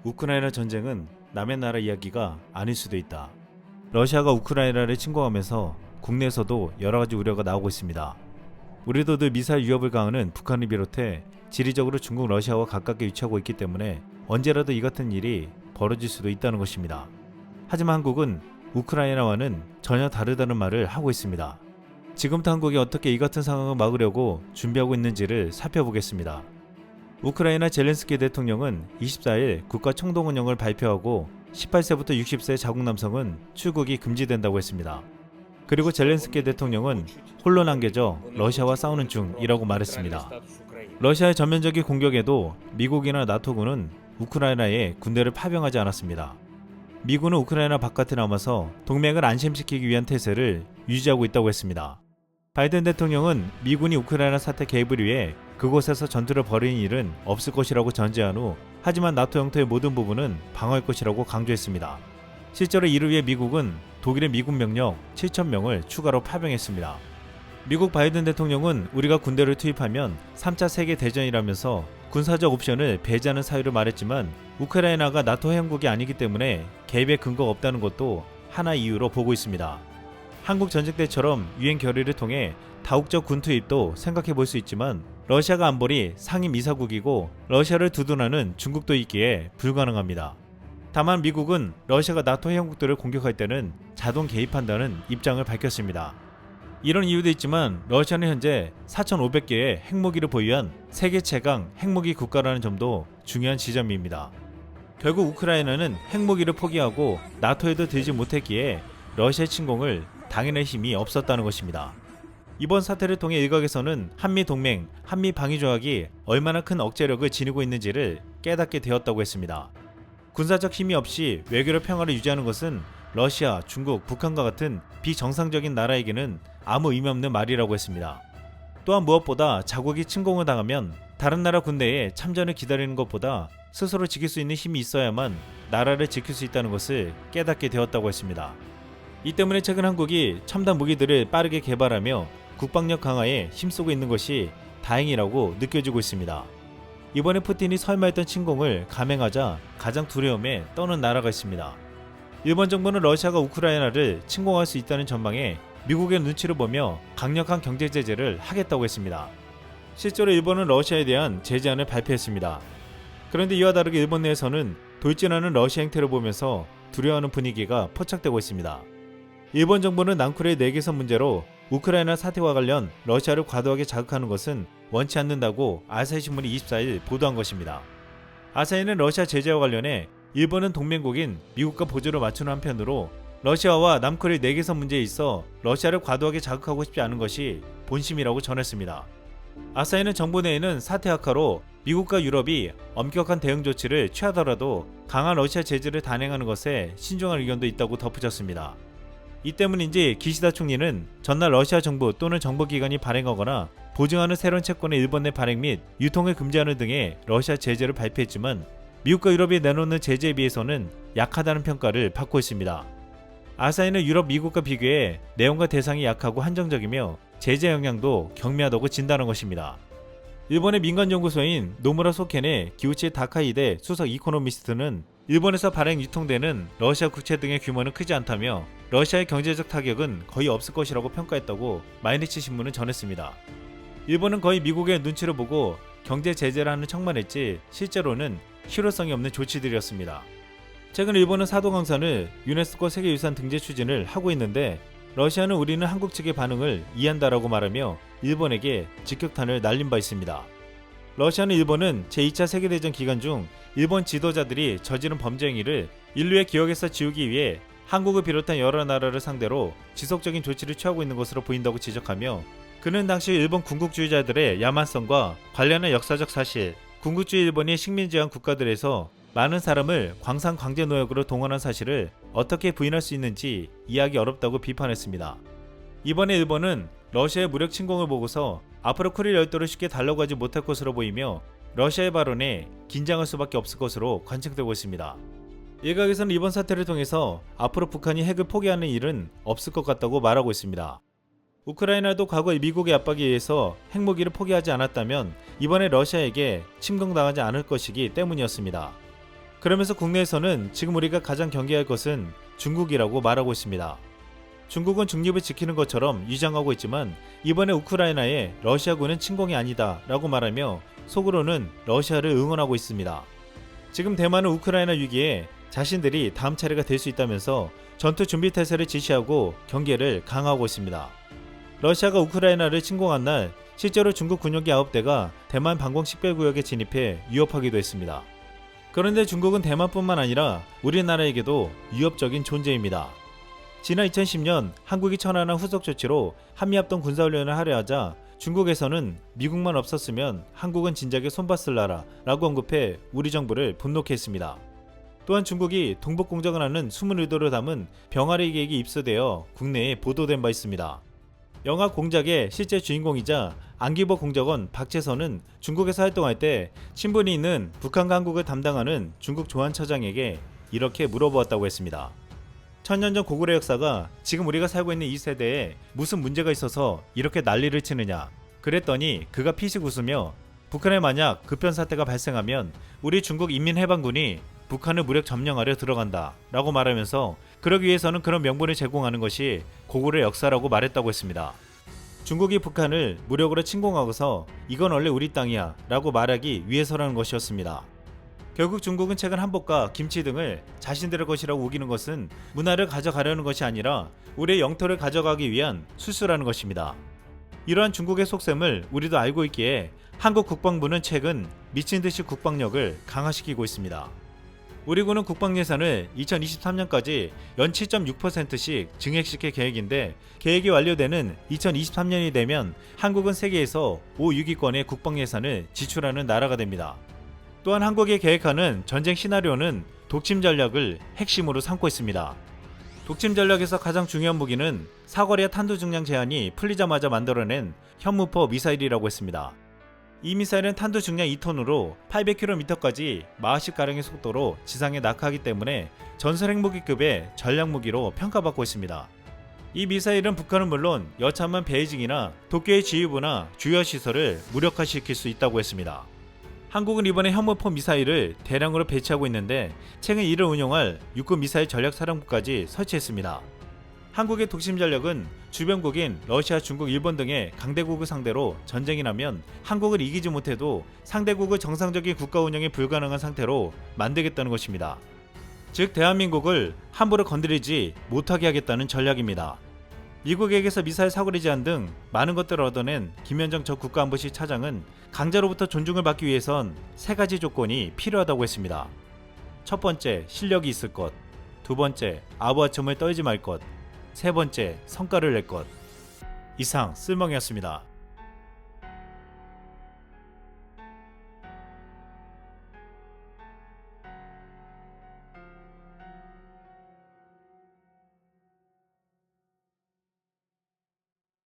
우크라이나 전쟁은 남의 나라 이야기가 아닐 수도 있다. 러시아가 우크라이나를 침공하면서 국내에서도 여러가지 우려가 나오고 있습니다. 우리도 늘 미사일 위협을 가하는 북한을 비롯해 지리적으로 중국, 러시아와 가깝게 위치하고 있기 때문에 언제라도 이 같은 일이 벌어질 수도 있다는 것입니다. 하지만 한국은 우크라이나와는 전혀 다르다는 말을 하고 있습니다. 지금부터 한국이 어떻게 이 같은 상황을 막으려고 준비하고 있는지를 살펴보겠습니다. 우크라이나 젤렌스키 대통령은 24일 국가 총동원령을 발표하고 18세부터 60세 자국 남성은 출국이 금지된다고 했습니다. 그리고 젤렌스키 대통령은 홀로 남겨져 러시아와 싸우는 중이라고 말했습니다. 러시아의 전면적인 공격에도 미국이나 나토군은 우크라이나에 군대를 파병하지 않았습니다. 미군은 우크라이나 바깥에 남아서 동맹을 안심시키기 위한 태세를 유지하고 있다고 했습니다. 바이든 대통령은 미군이 우크라이나 사태 개입을 위해 그곳에서 전투를 벌이는 일은 없을 것이라고 전제한 후 하지만 나토 영토의 모든 부분은 방어할 것이라고 강조했습니다. 실제로 이를 위해 미국은 독일의 미군 병력 7,000명을 추가로 파병했습니다. 미국 바이든 대통령은 우리가 군대를 투입하면 3차 세계대전이라면서 군사적 옵션을 배제하는 사유를 말했지만 우크라이나가 나토 회원국이 아니기 때문에 개입의 근거가 없다는 것도 하나의 이유로 보고 있습니다. 한국 전쟁 때처럼 유엔 결의를 통해 다국적 군 투입도 생각해 볼 수 있지만 러시아가 안보리 상임 이사국이고 러시아를 두둔하는 중국도 있기에 불가능합니다. 다만 미국은 러시아가 나토 회원국들을 공격할 때는 자동 개입한다는 입장을 밝혔습니다. 이런 이유도 있지만 러시아는 현재 4,500개의 핵무기를 보유한 세계 최강 핵무기 국가라는 점도 중요한 지점입니다. 결국 우크라이나는 핵무기를 포기하고 나토에도 들지 못했기에 러시아의 침공을 당해낼 힘이 없었다는 것입니다. 이번 사태를 통해 일각에서는 한미동맹, 한미방위조약이 얼마나 큰 억제력을 지니고 있는지를 깨닫게 되었다고 했습니다. 군사적 힘이 없이 외교적 평화를 유지하는 것은 러시아, 중국, 북한과 같은 비정상적인 나라에게는 아무 의미 없는 말이라고 했습니다. 또한 무엇보다 자국이 침공을 당하면 다른 나라 군대에 참전을 기다리는 것보다 스스로 지킬 수 있는 힘이 있어야만 나라를 지킬 수 있다는 것을 깨닫게 되었다고 했습니다. 이 때문에 최근 한국이 첨단 무기들을 빠르게 개발하며 국방력 강화에 힘쓰고 있는 것이 다행이라고 느껴지고 있습니다. 이번에 푸틴이 설마 했던 침공을 감행하자 가장 두려움에 떠는 나라가 있습니다. 일본 정부는 러시아가 우크라이나를 침공할 수 있다는 전망에 미국의 눈치를 보며 강력한 경제 제재를 하겠다고 했습니다. 실제로 일본은 러시아에 대한 제재안을 발표했습니다. 그런데 이와 다르게 일본 내에서는 돌진하는 러시아 행태를 보면서 두려워하는 분위기가 포착되고 있습니다. 일본 정부는 낭쿠르의 내개선 문제로 우크라이나 사태와 관련 러시아를 과도하게 자극하는 것은 원치 않는다고 아사히 신문이 24일 보도한 것입니다. 아사히는 러시아 제재와 관련해 일본은 동맹국인 미국과 보조를 맞추는 한편으로 러시아와 남코리아 내개선 문제에 있어 러시아를 과도하게 자극하고 싶지 않은 것이 본심이라고 전했습니다. 아사히는 정부 내에는 사태 악화로 미국과 유럽이 엄격한 대응 조치를 취하더라도 강한 러시아 제재를 단행하는 것에 신중한 의견도 있다고 덧붙였습니다. 이 때문인지 기시다 총리는 전날 러시아 정부 또는 정보기관이 발행하거나 보증하는 새로운 채권의 일본 내 발행 및 유통을 금지하는 등의 러시아 제재를 발표했지만 미국과 유럽이 내놓는 제재에 비해서는 약하다는 평가를 받고 있습니다. 아사히는 유럽, 미국과 비교해 내용과 대상이 약하고 한정적이며 제재 영향도 경미하다고 진단한 것입니다. 일본의 민간연구소인 노무라 소켄의 기우치 다카이데 수석 이코노미스트는 일본에서 발행 유통되는 러시아 국채 등의 규모는 크지 않다며 러시아의 경제적 타격은 거의 없을 것이라고 평가했다고 마이니치 신문은 전했습니다. 일본은 거의 미국의 눈치를 보고 경제 제재를 하는 척만 했지 실제로는 실효성이 없는 조치들이었습니다. 최근 일본은 사도강산을 유네스코 세계유산 등재 추진을 하고 있는데 러시아는 우리는 한국 측의 반응을 이해한다라고 말하며 일본에게 직격탄을 날린 바 있습니다. 러시아는 일본은 제2차 세계대전 기간 중 일본 지도자들이 저지른 범죄 행위를 인류의 기억에서 지우기 위해 한국을 비롯한 여러 나라를 상대로 지속적인 조치를 취하고 있는 것으로 보인다고 지적하며 그는 당시 일본 군국주의자들의 야만성과 관련한 역사적 사실, 군국주의 일본이 식민지한 국가들에서 많은 사람을 광산 강제 노역으로 동원한 사실을 어떻게 부인할 수 있는지 이해하기 어렵다고 비판했습니다. 이번에 일본은 러시아의 무력 침공을 보고서 앞으로 쿠릴 열도를 쉽게 달러가지 못할 것으로 보이며 러시아의 발언에 긴장할 수밖에 없을 것으로 관측되고 있습니다. 일각에서는 이번 사태를 통해서 앞으로 북한이 핵을 포기하는 일은 없을 것 같다고 말하고 있습니다. 우크라이나도 과거 미국의 압박에 의해서 핵무기를 포기하지 않았다면 이번에 러시아에게 침공당하지 않을 것이기 때문이었습니다. 그러면서 국내에서는 지금 우리가 가장 경계할 것은 중국이라고 말하고 있습니다. 중국은 중립을 지키는 것처럼 위장하고 있지만 이번에 우크라이나에 러시아군은 침공이 아니다 라고 말하며 속으로는 러시아를 응원하고 있습니다. 지금 대만은 우크라이나 위기에 자신들이 다음 차례가 될 수 있다면서 전투 준비 태세를 지시하고 경계를 강화하고 있습니다. 러시아가 우크라이나를 침공한 날 실제로 중국 군용기 9대가 대만 방공 식별구역에 진입해 위협하기도 했습니다. 그런데 중국은 대만뿐만 아니라 우리나라에게도 위협적인 존재입니다. 지난 2010년 한국이 천안한 후속 조치로 한미합동 군사훈련을 하려 하자 중국에서는 미국만 없었으면 한국은 진작에 손봤을 나라 라고 언급해 우리 정부를 분노케 했습니다. 또한 중국이 동북공작을 하는 숨은 의도를 담은 병아리 계획이 입수되어 국내에 보도된 바 있습니다. 영화 공작의 실제 주인공이자 안기버 공작원 박채선은 중국에서 활동할 때 친분이 있는 북한과 한국을 담당하는 중국 조안처장에게 이렇게 물어보았다고 했습니다. 천년 전 고구려 역사가 지금 우리가 살고 있는 이 세대에 무슨 문제가 있어서 이렇게 난리를 치느냐. 그랬더니 그가 피식 웃으며 북한에 만약 급변 사태가 발생하면 우리 중국 인민해방군이 북한을 무력 점령하려 들어간다 라고 말하면서 그러기 위해서는 그런 명분을 제공하는 것이 고구려 역사라고 말했다고 했습니다. 중국이 북한을 무력으로 침공하고서 이건 원래 우리 땅이야 라고 말하기 위해서라는 것이었습니다. 결국 중국은 최근 한복과 김치 등을 자신들의 것이라고 우기는 것은 문화를 가져가려는 것이 아니라 우리의 영토를 가져가기 위한 수수라는 것입니다. 이러한 중국의 속셈을 우리도 알고 있기에 한국 국방부는 최근 미친듯이 국방력을 강화시키고 있습니다. 우리 군은 국방 예산을 2023년까지 연 7.6%씩 증액시킬 계획인데 계획이 완료되는 2023년이 되면 한국은 세계에서 5위권의 국방 예산을 지출하는 나라가 됩니다. 또한 한국이 계획하는 전쟁 시나리오는 독침 전략을 핵심으로 삼고 있습니다. 독침 전략에서 가장 중요한 무기는 사거리와 탄두 중량 제한이 풀리자마자 만들어낸 현무포 미사일이라고 했습니다. 이 미사일은 탄두 중량 2톤으로 800km까지 마하시가량의 속도로 지상에 낙하하기 때문에 전술 핵무기급의 전략무기로 평가받고 있습니다. 이 미사일은 북한은 물론 여차하면 베이징이나 도쿄의 지휘부나 주요 시설을 무력화시킬 수 있다고 했습니다. 한국은 이번에 현무포 미사일을 대량으로 배치하고 있는데 최근 이를 운용할 육군 미사일 전략사령부까지 설치했습니다. 한국의 독심 전략은 주변국인 러시아, 중국, 일본 등의 강대국을 상대로 전쟁이 나면 한국을 이기지 못해도 상대국을 정상적인 국가 운영이 불가능한 상태로 만들겠다는 것입니다. 즉 대한민국을 함부로 건드리지 못하게 하겠다는 전략입니다. 미국에게서 미사일 사거리 제한 등 많은 것들을 얻어낸 김현정 전 국가안보실 차장은 강자로부터 존중을 받기 위해선 3가지 조건이 필요하다고 했습니다. 첫 번째, 실력이 있을 것. 두 번째, 아부아침을 떨지 말 것. 세 번째, 성과를 낼 것. 이상 쓸멍이었습니다.